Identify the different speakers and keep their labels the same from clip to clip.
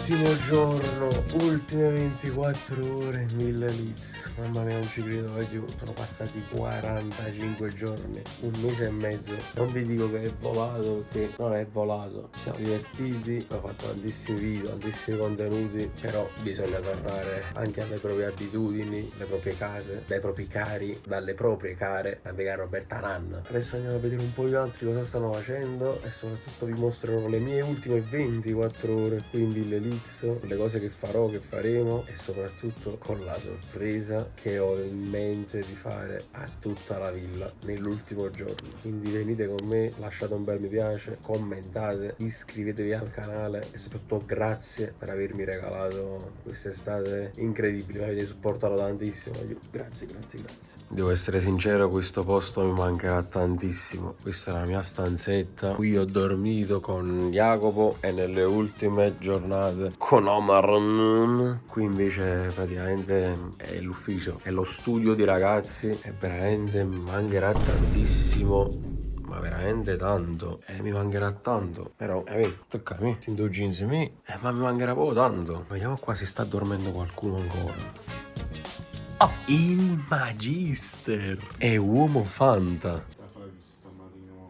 Speaker 1: Ultimo giorno, ultime 24 ore, 1000 leads. Mamma mia, non ci credo più. Sono passati 45 giorni, un mese e mezzo. Non vi dico che è volato, perché non è volato. Ci siamo divertiti, ho fatto tantissimi video, tantissimi contenuti, però bisogna tornare anche alle proprie abitudini, le proprie case, dai propri cari, dalle proprie care, a Vega Roberta Nanna. Adesso andiamo a vedere un po' gli altri cosa stanno facendo e soprattutto vi mostrerò le mie ultime 24 ore qui in Villa Elizio, le cose che farò, che faremo e soprattutto con la sorpresa che ho in mente di fare a tutta la villa nell'ultimo giorno. Quindi venite con me, lasciate un bel mi piace, commentate, iscrivetevi al canale e soprattutto grazie per avermi regalato quest'estate incredibile, mi avete supportato tantissimo. Grazie. Devo essere sincero, questo posto mi mancherà tantissimo. Questa è la mia stanzetta, qui ho dormito con Jacopo e nelle ultime giornate con Omar. Qui invece praticamente è l'ufficio, è lo studio di ragazzi e veramente mi mancherà tantissimo, ma veramente tanto, mi mancherà tanto, però tocca a me, sento jeans me, ma mi mancherà proprio tanto. Vediamo qua se sta dormendo qualcuno ancora. Oh, il Magister è uomo Fanta.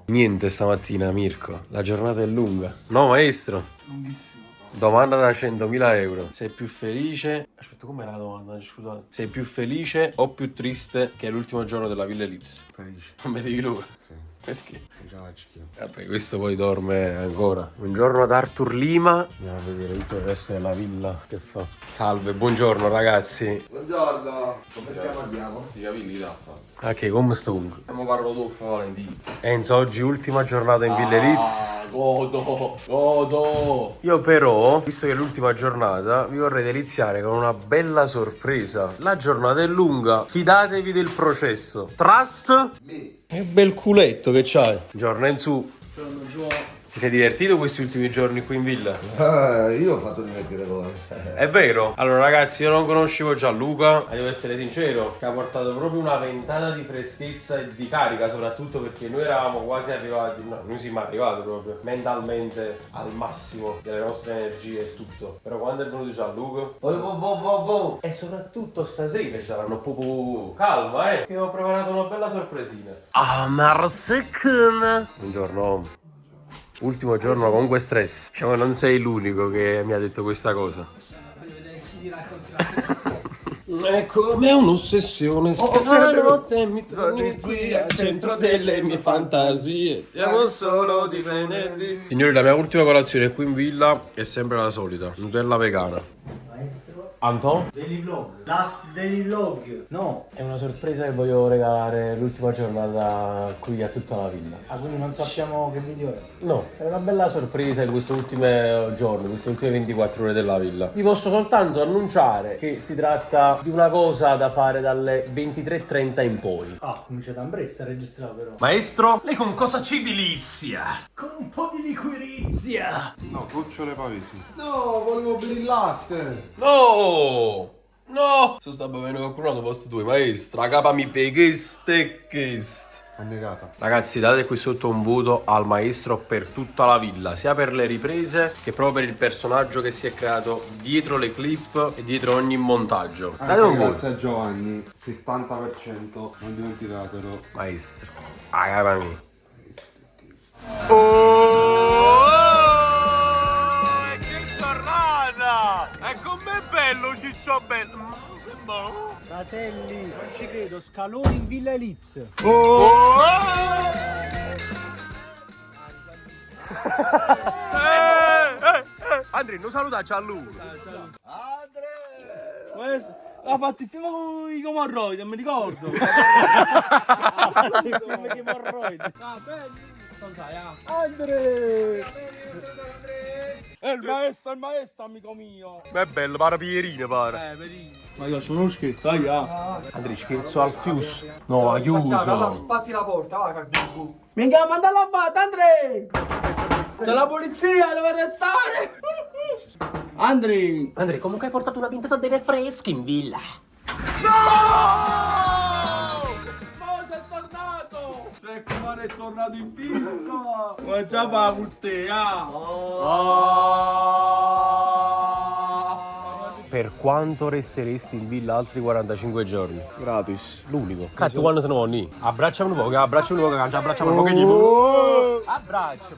Speaker 1: Niente stamattina, Mirko, la giornata è lunga. No, maestro?
Speaker 2: Lunghissimo.
Speaker 1: Domanda da 100.000 euro. Sei più felice? Aspetta, com'era la domanda? Scusate. Sei più felice o più triste che è l'ultimo giorno della Villa Liz?
Speaker 2: Felice.
Speaker 1: Non vedevi l'ora?
Speaker 2: Sì.
Speaker 1: Perché?
Speaker 2: Già la schifo.
Speaker 1: Vabbè, questo poi dorme ancora. Buongiorno ad Arthur Lima. Andiamo a vedere tutto il resto della villa che fa. Salve, buongiorno ragazzi.
Speaker 2: Buongiorno. Come stiamo?
Speaker 3: Sì, capelli l'ha fatto.
Speaker 1: Ok, come stunk?
Speaker 3: Siamo parlo Rodolfo Valentino.
Speaker 1: Enzo, oggi ultima giornata in Villa Liz.
Speaker 3: Godo.
Speaker 1: Io però, visto che è l'ultima giornata, vi vorrei deliziare con una bella sorpresa. La giornata è lunga, fidatevi del processo. Trust? Che bel culetto che c'hai. Buongiorno Enzo. Ti sei divertito questi ultimi giorni qui in villa?
Speaker 2: Io ho fatto divertire voi.
Speaker 1: È vero? Allora ragazzi, io non conoscevo Gianluca, devo essere sincero, che ha portato proprio una ventata di freschezza e di carica, soprattutto perché noi eravamo quasi arrivati, no, noi siamo arrivati proprio mentalmente al massimo delle nostre energie e tutto. Però quando è venuto Gianluca, e soprattutto stasera ci saranno proprio calma, che ho preparato una bella sorpresina. Ah, Marsecon! Buongiorno. Ultimo giorno comunque stress. Diciamo che non sei l'unico che mi ha detto questa cosa. È come un'ossessione, stanotte mi trovi qui al centro delle mie fantasie. Siamo solo di venerdì. Signori, la mia ultima colazione qui in villa è sempre la solita, Nutella vegana. Anton?
Speaker 4: Daily vlog. Last daily vlog. No.
Speaker 1: È una sorpresa che voglio regalare l'ultima giornata qui a tutta la villa.
Speaker 4: Ah, quindi non sappiamo che video è.
Speaker 1: No, è una bella sorpresa in questi ultimi giorni, queste ultime 24 ore della villa. Vi posso soltanto annunciare che si tratta di una cosa da fare dalle 23:30 in poi.
Speaker 4: Ah, comincia da Ambressa a registrare però.
Speaker 1: Maestro, lei con cosa ci delizia?
Speaker 4: Con un po' di liquirizia.
Speaker 2: No, gocciole pavesi. No, volevo bere il latte.
Speaker 1: No! No! Se sta bevendo qualcuno al posto tuo, maestro, la capa mi pegheste chest.
Speaker 2: Annegata.
Speaker 1: Ragazzi, date qui sotto un voto al maestro per tutta la villa, sia per le riprese che proprio per il personaggio che si è creato dietro le clip e dietro ogni montaggio. Date un voto.
Speaker 2: Grazie a Giovanni, 70%, non dimenticatelo.
Speaker 1: Maestro, la capa mia. Oh! Che giornata! E com'è bello Ciccio bello! Ma sembra...
Speaker 4: Fratelli, non ci credo, scaloni in Villa Eliz.
Speaker 1: Oh! Andrea, non saluta Gianluca.
Speaker 5: Ha fatto il film con i Comorroidi, non mi ricordo.
Speaker 4: Ha fatto il film di Morroid.
Speaker 5: Ah, bello.
Speaker 4: Andre!
Speaker 5: È il maestro, amico mio.
Speaker 1: Ma è bello, pare Pierino, pare.
Speaker 5: Vedi. Ma io sono uno scherzo, dai,
Speaker 1: Andrea, scherzo al fius. No, ha chiuso.
Speaker 5: Spatti la porta, va, cacchio. Mi chiama mandare la batta, Andre! Della polizia, deve arrestare! Andre!
Speaker 1: Andrea, comunque hai portato una pintata delle fresche in villa.
Speaker 5: Sei tornato! Sei come è tornato in pista! Ma già fa con te, ah!
Speaker 1: per quanto resteresti in villa altri 45 giorni?
Speaker 4: Gratis.
Speaker 1: L'unico. Cazzo, quando se ne vanno? Abbracciami un po', che abbracciami un po', che tipo.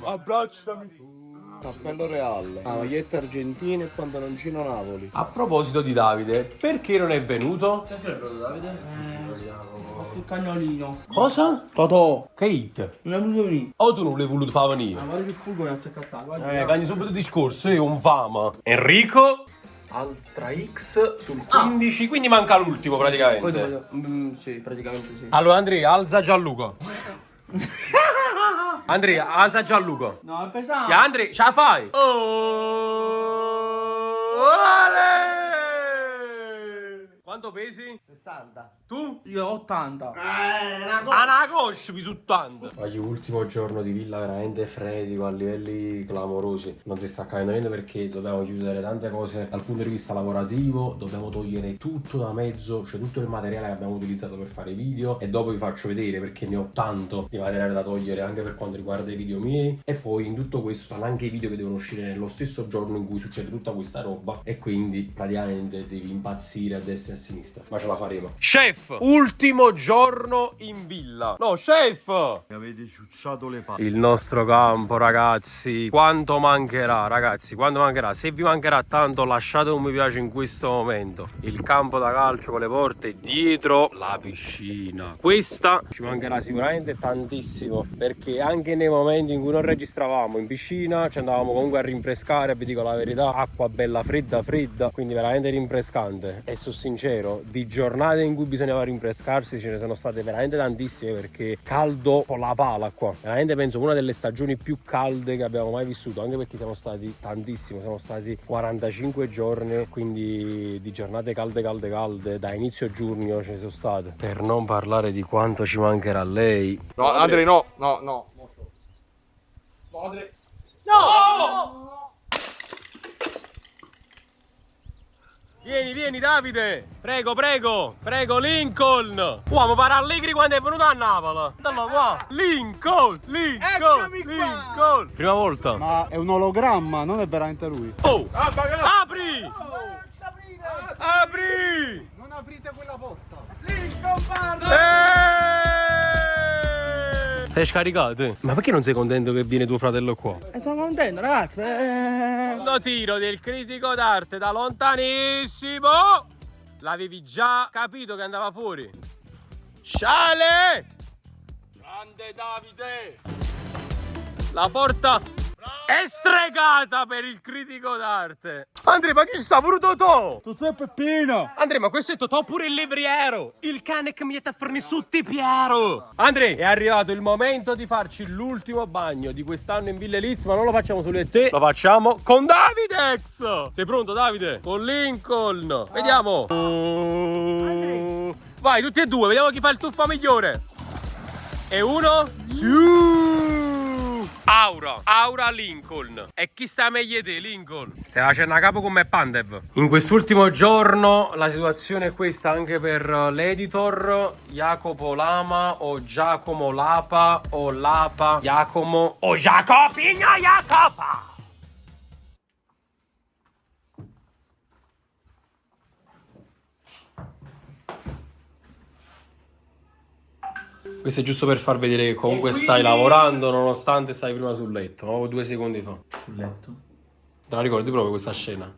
Speaker 1: Abbracciami tu.
Speaker 4: Cappello Real, la maglietta argentina e pantaloncino Napoli.
Speaker 1: A proposito di Davide, perché non è venuto?
Speaker 5: Perché è venuto Davide? Il cagnolino.
Speaker 1: Cosa?
Speaker 5: Totò.
Speaker 1: Che hit?
Speaker 5: Non è voluto venire.
Speaker 1: O tu non l'hai voluto far venire?
Speaker 5: Guarda che furgone ha cercato. Guarda.
Speaker 1: Cagni subito il discorso, è un fama. Enrico? Altra X sul 15, quindi manca l'ultimo praticamente.
Speaker 5: Sì, praticamente sì.
Speaker 1: Allora Andrea, alza Gianluca. Andrea, alza Gianluca.
Speaker 5: No, è pesante.
Speaker 1: Andrea, ce la fai? Quanto pesi?
Speaker 5: 60.
Speaker 1: Tu?
Speaker 5: Io 80.
Speaker 1: Una coscia più su tanto. Oggi ultimo giorno di villa veramente frenetico a livelli clamorosi. Non si sta capendo niente perché dobbiamo chiudere tante cose dal punto di vista lavorativo. Dobbiamo togliere tutto da mezzo, cioè tutto il materiale che abbiamo utilizzato per fare i video. E dopo vi faccio vedere perché ne ho tanto di materiale da togliere anche per quanto riguarda i video miei. E poi in tutto questo stanno anche i video che devono uscire nello stesso giorno in cui succede tutta questa roba. E quindi praticamente devi impazzire a destra e a sinistra. Ma ce la faremo. Chef! Ultimo giorno in villa. No, chef!
Speaker 2: Avete ciucciato le palle.
Speaker 1: Il nostro campo, ragazzi. Quanto mancherà, ragazzi? Quanto mancherà? Se vi mancherà tanto, lasciate un mi piace in questo momento. Il campo da calcio con le porte dietro la piscina. Questa ci mancherà sicuramente tantissimo, perché anche nei momenti in cui non registravamo in piscina ci andavamo comunque a rinfrescare. Vi dico la verità, acqua bella fredda, quindi veramente rinfrescante. E sono sincero, di giornate in cui bisognava rinfrescarsi ce ne sono state veramente tantissime, perché caldo con la pala qua, veramente penso una delle stagioni più calde che abbiamo mai vissuto, anche perché siamo stati tantissimo, siamo stati 45 giorni, quindi di giornate calde da inizio giugno ce ne sono state, per non parlare di quanto ci mancherà lei.
Speaker 3: No, Andrea, no.
Speaker 1: No, Andrea. Vieni Davide, prego Lincoln. Uomo para allegri quando è venuto a Napoli. Dallo qua. Lincoln. Prima volta.
Speaker 2: Ma è un ologramma, non è veramente lui.
Speaker 1: Oh, apri.
Speaker 2: Non aprite quella porta.
Speaker 1: Sei scaricato? Ma perché non sei contento che viene tuo fratello qua?
Speaker 5: Sono contento, ragazzi.
Speaker 1: Secondo tiro del critico d'arte da lontanissimo. L'avevi già capito che andava fuori. Sciale! Grande Davide! La porta è stregata per il critico d'arte. Andrea, ma chi ci sta pure Totò?
Speaker 5: Tutto è Peppino.
Speaker 1: Andrea, ma questo è Totò pure il levriero. Il cane che mi ha fornito Piero. Andrea, è arrivato il momento di farci l'ultimo bagno di quest'anno in Villa Elizia, ma non lo facciamo solo io e te, lo facciamo con Davidex. Sei pronto, Davide? Con Lincoln. Vediamo. Vai, tutti e due, vediamo chi fa il tuffo migliore. E uno. Aura Lincoln. E chi sta meglio te, Lincoln? Stai facendo a capo con me Pandev. In quest'ultimo giorno la situazione è questa anche per l'editor. Jacopo Lama o Giacomo Lapa o Lapa Giacomo o Jacopino Jacopa. Questo è giusto per far vedere che comunque stai lavorando nonostante stai prima sul letto, no? 2 secondi fa.
Speaker 5: Sul letto?
Speaker 1: Te la ricordi proprio questa scena?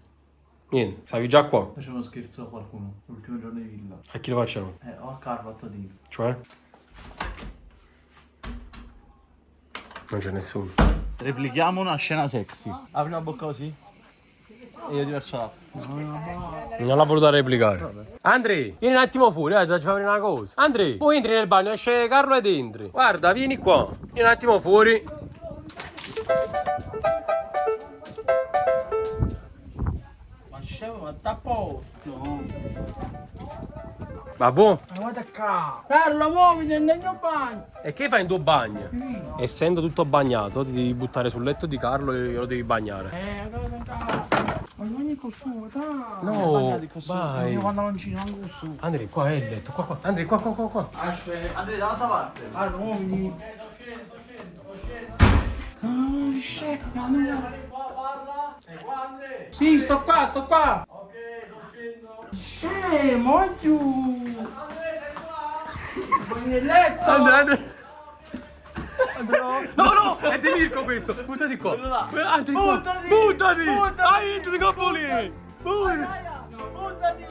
Speaker 1: Niente, stavi già qua.
Speaker 5: Facevo uno scherzo a qualcuno, l'ultimo giorno di villa.
Speaker 1: A chi lo facciamo?
Speaker 5: Ho a Carlo a Totino.
Speaker 1: Cioè? Non c'è nessuno.
Speaker 4: Replichiamo una scena sexy. Apri la bocca così. E io ti verso l'acqua.
Speaker 1: Non l'ha voluta replicare. Andrea, vieni un attimo fuori, ti faccio fare una cosa. Andrea, tu entri nel bagno, esce Carlo ed entri. Guarda, vieni qua. Vieni un attimo fuori.
Speaker 5: Ma scemo, ma sta a posto.
Speaker 1: Babbo,
Speaker 5: Ma guarda qua. Carlo, muoviti nel mio bagno.
Speaker 1: e che fai in tuo bagno? Essendo tutto bagnato, ti devi buttare sul letto di Carlo e lo devi bagnare.
Speaker 5: Ma non è costume, dai.
Speaker 1: No, vai.
Speaker 5: Io pantaloncino, non costume.
Speaker 1: Andrea, qua è il letto, qua. Andrea, qua.
Speaker 5: Aspetta. Andrea, dall'altra parte. Allora, muoviti. Scemo, no. Sì, sto qua. Scemo, giù! Vai nel letto!
Speaker 1: Andrea. No, è di Mirko questo. Buttati qua. Buttati qua. Buttati. Dai, ti cappoli.
Speaker 5: Buttati!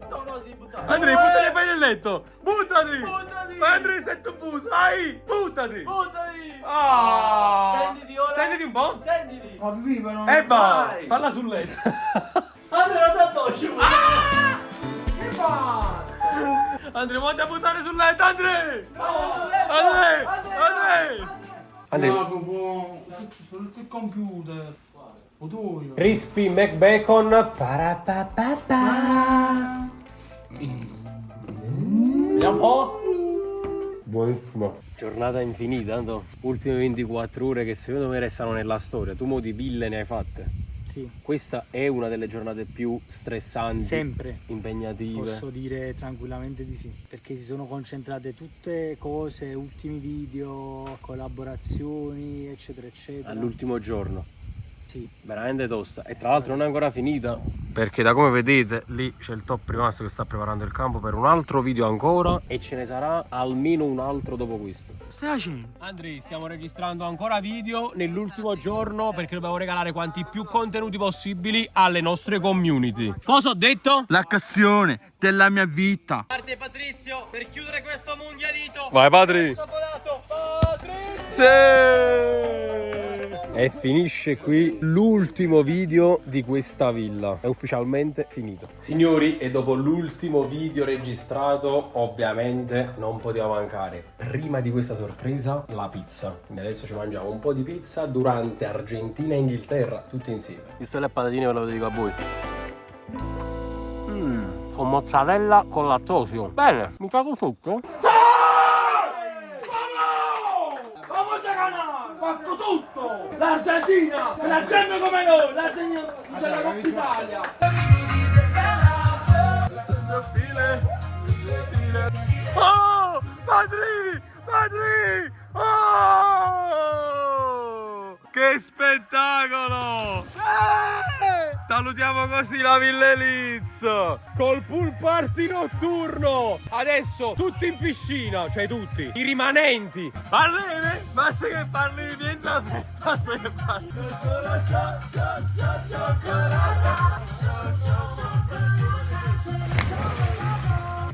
Speaker 5: No, devi buttare!
Speaker 1: Andrea, buttati e vai nel letto. Buttati.
Speaker 5: Buttati!
Speaker 1: Andrea, senti un buso. Vai, buttati.
Speaker 5: Buttati!
Speaker 1: Ah.
Speaker 5: Stenditi ora!
Speaker 1: Stenditi un po'.
Speaker 5: Stenditi! Ma viva, non
Speaker 1: E va.
Speaker 5: vai.
Speaker 1: Falla sul letto.
Speaker 5: Andrea, non ti addosci! Che fa?
Speaker 1: Andrea, vuoi a buttare sul letto, Andrea? Andrea.
Speaker 5: Sul computer. Oddio.
Speaker 1: Crispy McBacon. Parapapapa. Vediamo un po'. Buonissimo. Giornata infinita, tanto ultime 24 ore che secondo me restano nella storia. Tu mo di pille ne hai fatte.
Speaker 6: Sì,
Speaker 1: Questa è una delle giornate più stressanti,
Speaker 6: sempre.
Speaker 1: impegnative.
Speaker 6: Posso dire tranquillamente di sì, perché si sono concentrate tutte cose, ultimi video, collaborazioni, eccetera, eccetera.
Speaker 1: All'ultimo giorno.
Speaker 6: Sì,
Speaker 1: Veramente tosta. E tra l'altro non è ancora finita. Perché da come vedete lì c'è il top rimasto che sta preparando il campo per un altro video ancora. E ce ne sarà almeno un altro dopo questo.
Speaker 6: stai facendo?
Speaker 1: Andri, stiamo registrando ancora video nell'ultimo giorno perché dobbiamo regalare quanti più contenuti possibili alle nostre community. Cosa ho detto?
Speaker 5: L'occasione della mia vita.
Speaker 6: Parte Patrizio per chiudere questo mondialito.
Speaker 1: Vai Patri!
Speaker 6: Saponato, Patrizio!
Speaker 1: Sì! E finisce qui l'ultimo video di questa villa. È ufficialmente finito. Signori, e dopo l'ultimo video registrato, ovviamente non poteva mancare, prima di questa sorpresa, la pizza. Quindi adesso ci mangiamo un po' di pizza durante Argentina e Inghilterra, tutti insieme. Giusto le patatine ve lo dico a voi. Con mozzarella con lattosio. Bene, mi cago sotto?
Speaker 5: Vamos a ganar! Fatto tutto! L'Argentina! E la gente come noi! L'Argentina c'è la Coppa Italia!
Speaker 1: Oh! Padri! Padri! Oh! Che spettacolo! Salutiamo così la Villa Eliz col pool party notturno. Adesso tutti in piscina, cioè tutti i rimanenti. Parlivi? Basta che parli, pensa a me. Basta che parli.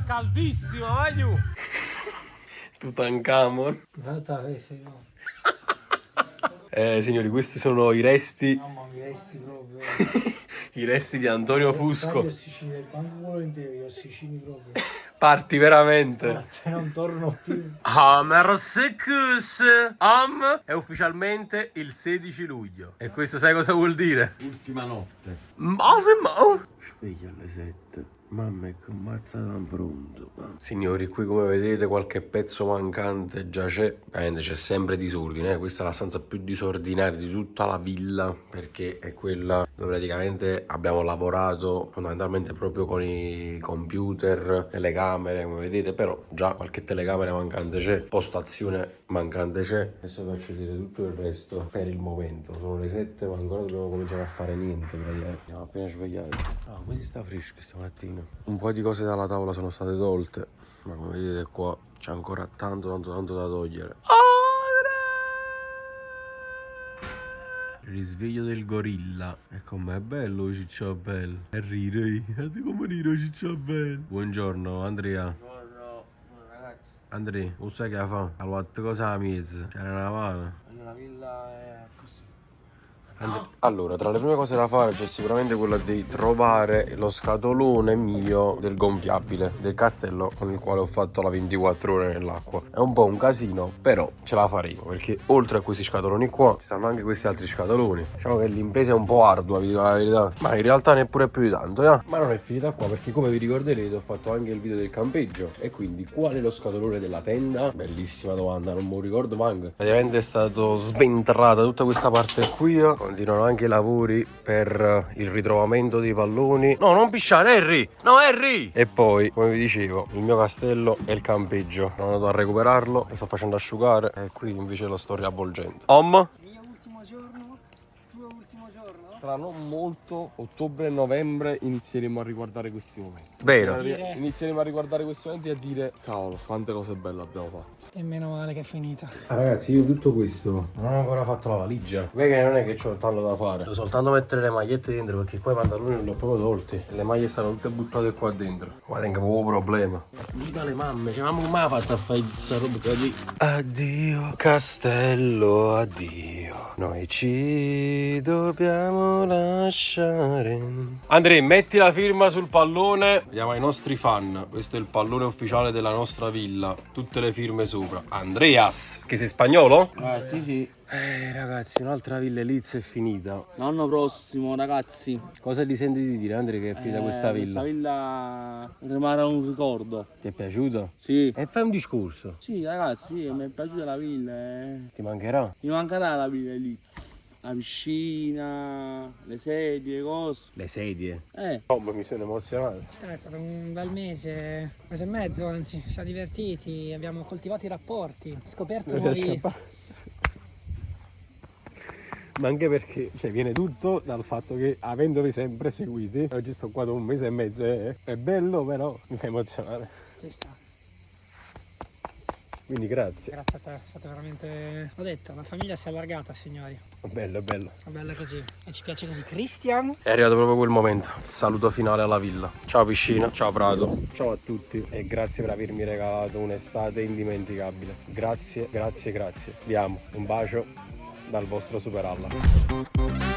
Speaker 1: Caldissimo, vai giù. Tutankhamon. Signori, questi sono i resti.
Speaker 6: Mamma mia, resti proprio.
Speaker 1: I resti di Antonio Fusco.
Speaker 6: Io ossicini del banco volentieri, io ossicini proprio.
Speaker 1: Parti veramente.
Speaker 6: Non torno più.
Speaker 1: È ufficialmente il 16 luglio. E questo sai cosa vuol dire?
Speaker 2: Ultima notte.
Speaker 1: Sveglia alle 7. Mamma è che mazzata in fronte. Signori, qui come vedete qualche pezzo mancante già c'è. Ovviamente c'è sempre disordine. Questa è la stanza più disordinaria di tutta la villa, perché è quella dove praticamente abbiamo lavorato fondamentalmente proprio con i computer, telecamere, come vedete. Però già qualche telecamera mancante c'è, postazione mancante c'è. Adesso vi faccio dire tutto il resto per il momento. Sono le 7 ma ancora dobbiamo cominciare a fare niente praticamente. Siamo appena svegliati. Ah, qui si sta fresco stamattina. Un po' di cose dalla tavola sono state tolte, ma come vedete qua c'è ancora tanto da togliere. Risveglio del gorilla. E com'è bello Cicciabel. E ride, guarda come ride Cicciabel. Buongiorno Andrea.
Speaker 5: Buongiorno ragazzi.
Speaker 1: Andrea, non sai che la fa? Allora, cosa la mezza? C'era una mano.
Speaker 5: La villa è così.
Speaker 1: Allora, tra le prime cose da fare c'è sicuramente quella di trovare lo scatolone mio del gonfiabile, del castello con il quale ho fatto la 24 ore nell'acqua. È un po' un casino, però ce la faremo, perché oltre a questi scatoloni qua ci stanno anche questi altri scatoloni. Diciamo che l'impresa è un po' ardua, vi dico la verità, ma in realtà neppure più di tanto, Ma non è finita qua, perché come vi ricorderete ho fatto anche il video del campeggio. E quindi qual è lo scatolone della tenda? Bellissima domanda, non me lo ricordo manco. Praticamente è stato sventrata tutta questa parte qui. Continuano anche i lavori per il ritrovamento dei palloni. No, non pisciare, Harry! No, Harry! E poi, come vi dicevo, il mio castello e il campeggio. Sono andato a recuperarlo, lo sto facendo asciugare e qui invece lo sto riavvolgendo.
Speaker 6: Mio ultimo giorno, tuo ultimo giorno.
Speaker 3: tra non molto, ottobre e novembre, inizieremo a riguardare questi momenti.
Speaker 1: Vero.
Speaker 3: Inizieremo a riguardare questi momenti e a dire, cavolo, quante cose belle abbiamo fatto.
Speaker 6: E meno male che è finita.
Speaker 1: Ah, ragazzi, io tutto questo non ho ancora fatto la valigia. Perché non è che c'ho tanto da fare. Devo soltanto mettere le magliette dentro perché qua i pantaloni non li ho proprio tolti. Le maglie stanno tutte buttate qua dentro. Qua tengo proprio problema. Viva le mamme, cioè mamma come ha fatto a fare questa roba così? Addio castello, addio. Noi ci dobbiamo lasciare. Andrea, metti la firma sul pallone. Vediamo ai nostri fan. Questo è il pallone ufficiale della nostra villa. Tutte le firme sopra. Andreas, che sei spagnolo?
Speaker 5: Sì.
Speaker 1: Ragazzi, un'altra Villa Liz è finita.
Speaker 5: L'anno prossimo, ragazzi.
Speaker 1: Cosa ti senti di dire, Andrea, che è finita questa villa?
Speaker 5: Questa villa rimarrà un ricordo.
Speaker 1: Ti è piaciuto?
Speaker 5: Sì.
Speaker 1: E fai un discorso.
Speaker 5: Sì, ragazzi, mi è piaciuta la villa.
Speaker 1: Ti mancherà?
Speaker 5: Mi mancherà la villa lì. La piscina, le sedie, le cose.
Speaker 1: Le sedie.
Speaker 5: Oh,
Speaker 1: mi sono emozionato.
Speaker 6: È stato un bel mese e mezzo, anzi, ci siamo divertiti, abbiamo coltivato i rapporti, scoperto nuovi...
Speaker 1: Ma anche perché viene tutto dal fatto che avendovi sempre seguiti, oggi sto qua da un mese e mezzo, è bello però mi fa emozionare.
Speaker 6: Ci sta.
Speaker 1: Quindi grazie.
Speaker 6: Grazie a te, è stato veramente... Ho detto, la famiglia si è allargata, signori.
Speaker 1: Bello, è bello.
Speaker 6: È bella così. E ci piace così. Cristian?
Speaker 1: È arrivato proprio quel momento. Saluto finale alla villa. Ciao piscina, ciao Prato. Ciao a tutti e grazie per avermi regalato un'estate indimenticabile. Grazie. Vi amo. Un bacio dal vostro Super Alla.